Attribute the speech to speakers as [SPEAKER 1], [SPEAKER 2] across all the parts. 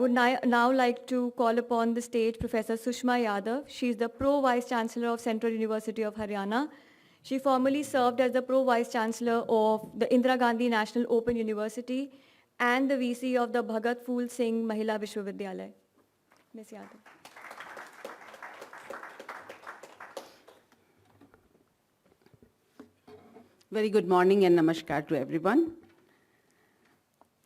[SPEAKER 1] Would now like to call upon the stage Professor SUSHMA YADAV. She is the Pro-Vice Chancellor of Central University of Haryana. She formerly served as the Pro-Vice Chancellor of the Indira Gandhi National Open University and the VC of the Bhagat Phool Singh Mahila Vishwavidyalaya. Ms. YADAV.
[SPEAKER 2] Very good morning and namaskar to everyone.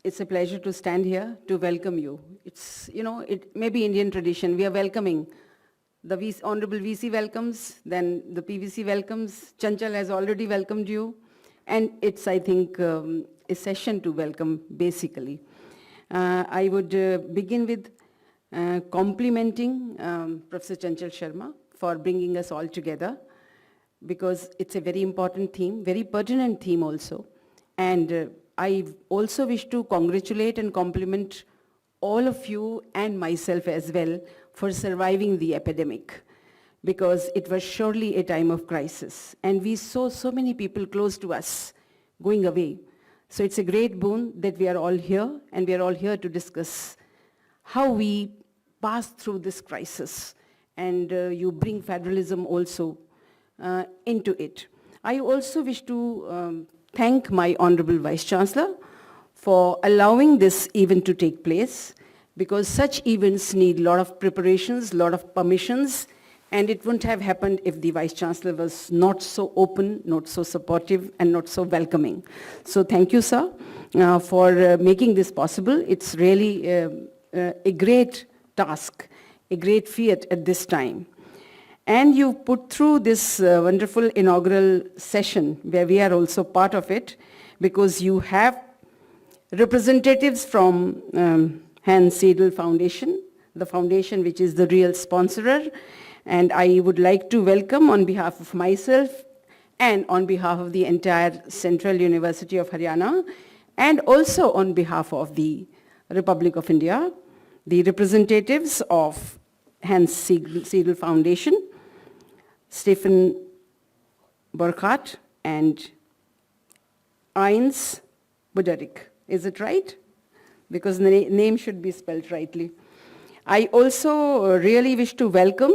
[SPEAKER 2] It's a pleasure to stand here to welcome you. It's, it may be Indian tradition. We are welcoming. The Honorable VC welcomes, then the PVC welcomes. Chanchal has already welcomed you. And it's, I think, a session to welcome, basically. I would begin with complimenting Professor Chanchal Sharma for bringing us all together, because it's a very important theme, very pertinent theme also. And I also wish to congratulate and compliment all of you and myself as well for surviving the epidemic, because it was surely a time of crisis. And we saw so many people close to us going away. So it's a great boon that we are all here, and we are all here to discuss how we pass through this crisis. And you bring federalism also into it. I also wish to thank my Honorable Vice Chancellor for allowing this event to take place, because such events need a lot of preparations, a lot of permissions, and it wouldn't have happened if the Vice Chancellor was not so open, not so supportive, and not so welcoming. So thank you, sir, for making this possible. It's really a great task, a great feat at this time. And you put through this wonderful inaugural session, where we are also part of it, because you have representatives from Hans Seidel Foundation, the foundation which is the real sponsorer. And I would like to welcome on behalf of myself and on behalf of the entire Central University of Haryana, and also on behalf of the Republic of India, the representatives of Hans Seidel Foundation, Stephen Burkhardt and Heinz Buderik. Is it right? Because the name should be spelled rightly. I also really wish to welcome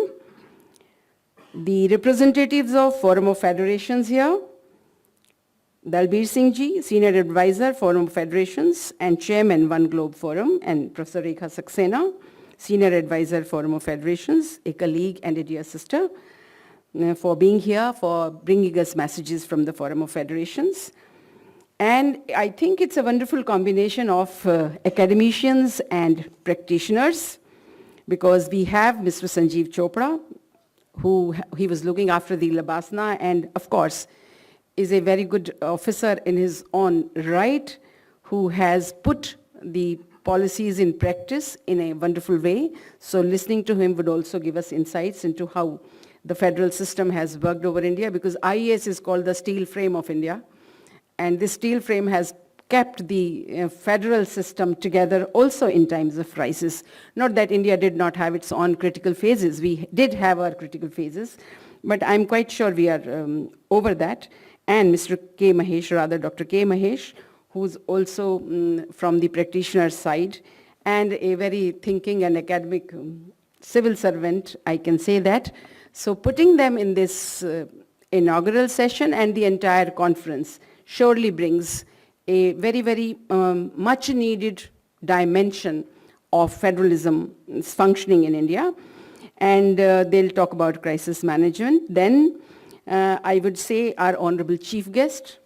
[SPEAKER 2] the representatives of Forum of Federations here, Dalbir Singh Ji, Senior Advisor, Forum of Federations, and Chairman, One Globe Forum, and Professor Rekha Saxena, Senior Advisor, Forum of Federations, a colleague and a dear sister, for being here, for bringing us messages from the Forum of Federations. And I think it's a wonderful combination of academicians and practitioners, because we have Mr. Sanjeev Chopra, who he was looking after the Labasana, and of course is a very good officer in his own right, who has put the policies in practice in a wonderful way. So listening to him would also give us insights into how the federal system has worked over India, because IAS is called the steel frame of India. And this steel frame has kept the federal system together also in times of crisis. Not that India did not have its own critical phases. We did have our critical phases, but I'm quite sure we are over that. And Mr. K. Mahesh, rather Dr. K. Mahesh, who's also from the practitioner side, and a very thinking and academic civil servant, I can say that. So putting them in this inaugural session and the entire conference surely brings a very, very much needed dimension of federalism functioning in India. And they'll talk about crisis management. Then I would say our honorable chief guest,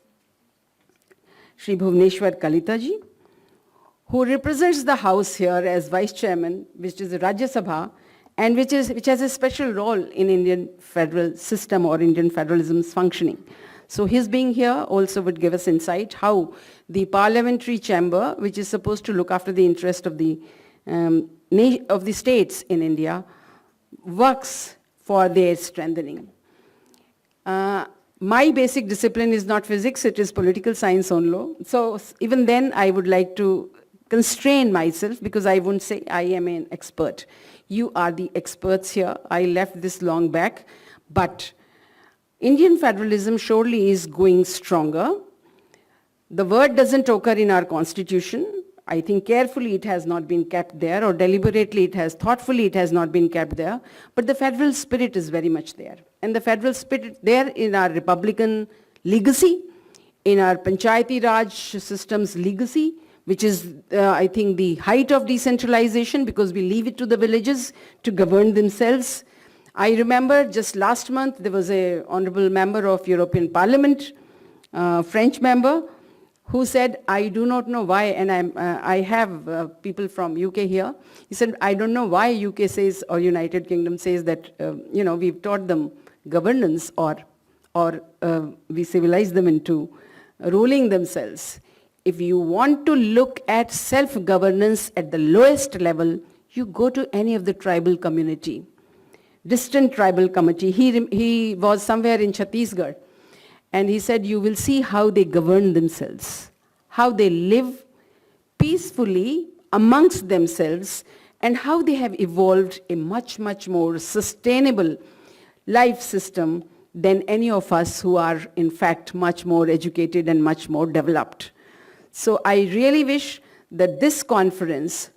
[SPEAKER 2] Shri Bhuvneshwar Kalita ji, who represents the house here as vice chairman, which is the Rajya Sabha, and which has a special role in Indian federal system or Indian federalism's functioning. So his being here also would give us insight how the parliamentary chamber, which is supposed to look after the interest of the states in India, works for their strengthening. My basic discipline is not physics, it is political science only. So even then I would like to constrain myself, because I won't say I am an expert. You are the experts here. I left this long back, but Indian federalism surely is going stronger. The word doesn't occur in our constitution. I think carefully it has not been kept there, or deliberately thoughtfully it has not been kept there, but the federal spirit is very much there. And the federal spirit there in our Republican legacy, in our Panchayati Raj system's legacy, which is, I think, the height of decentralization, because we leave it to the villages to govern themselves. I remember just last month there was an honorable member of European Parliament, French member, who said, I do not know why, and I have people from UK here. He said, I don't know why UK says, or United Kingdom says that, we've taught them governance, or we civilize them into ruling themselves. If you want to look at self-governance at the lowest level, you go to any of the tribal community, distant tribal community. He was somewhere in Chhattisgarh, and he said, you will see how they govern themselves, how they live peacefully amongst themselves, and how they have evolved a much, much more sustainable life system than any of us who are, in fact, much more educated and much more developed. So I really wish that this conference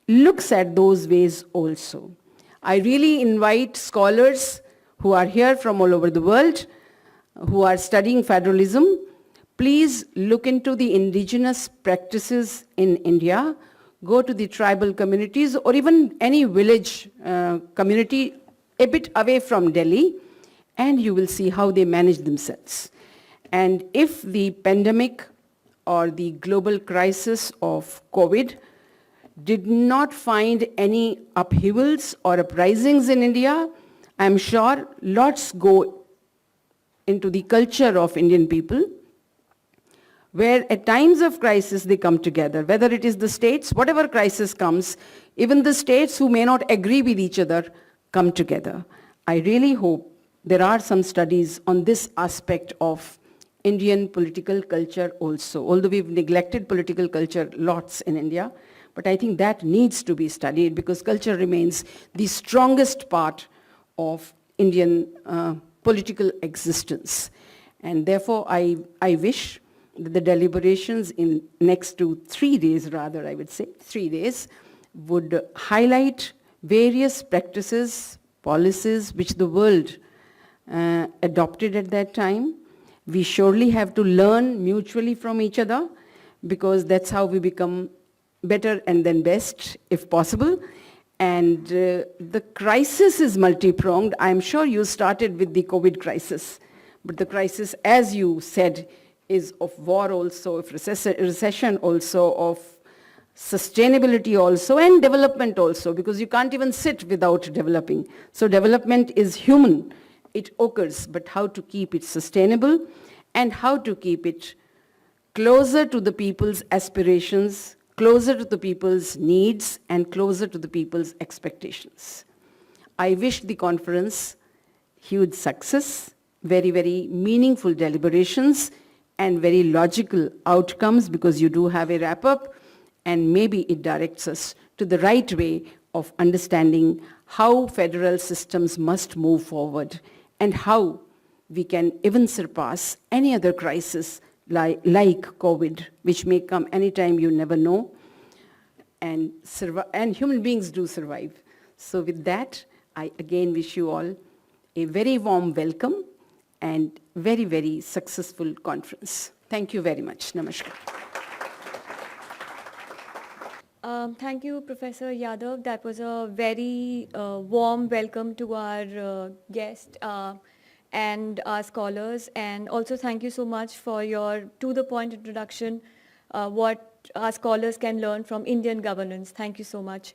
[SPEAKER 2] looks at those ways also. I really invite scholars who are here from all over the world, who are studying federalism, please look into the indigenous practices in India, go to the tribal communities, or even any village community a bit away from Delhi, and you will see how they manage themselves. And if the pandemic or the global crisis of COVID did not find any upheavals or uprisings in India, I'm sure lots go into the culture of Indian people, where at times of crisis they come together, whether it is the states, whatever crisis comes, even the states who may not agree with each other come together. I really hope there are some studies on this aspect of Indian political culture also, although we've neglected political culture lots in India, but I think that needs to be studied, because culture remains the strongest part of Indian political existence. And therefore, I wish that the deliberations in next to 3 days, rather I would say, 3 days, would highlight various practices, policies which the world adopted at that time. We surely have to learn mutually from each other, because that's how we become better and then best, if possible. And the crisis is multi-pronged. I'm sure you started with the COVID crisis, but the crisis, as you said, is of war also, of recession also, of sustainability also, and development also, because you can't even sit without developing. So development is human. It occurs, but how to keep it sustainable and how to keep it closer to the people's aspirations, closer to the people's needs, and closer to the people's expectations. I wish the conference huge success, very, very meaningful deliberations, and very logical outcomes, because you do have a wrap-up, and maybe it directs us to the right way of understanding how federal systems must move forward, and how we can even surpass any other crisis like COVID, which may come anytime, you never know, and human beings do survive. So with that, I again wish you all a very warm welcome and very, very successful conference. Thank you very much. Namaskar.
[SPEAKER 1] Thank you, Professor Yadav. That was a very warm welcome to our guest and our scholars. And also thank you so much for your to-the-point introduction, what our scholars can learn from Indian governance. Thank you so much.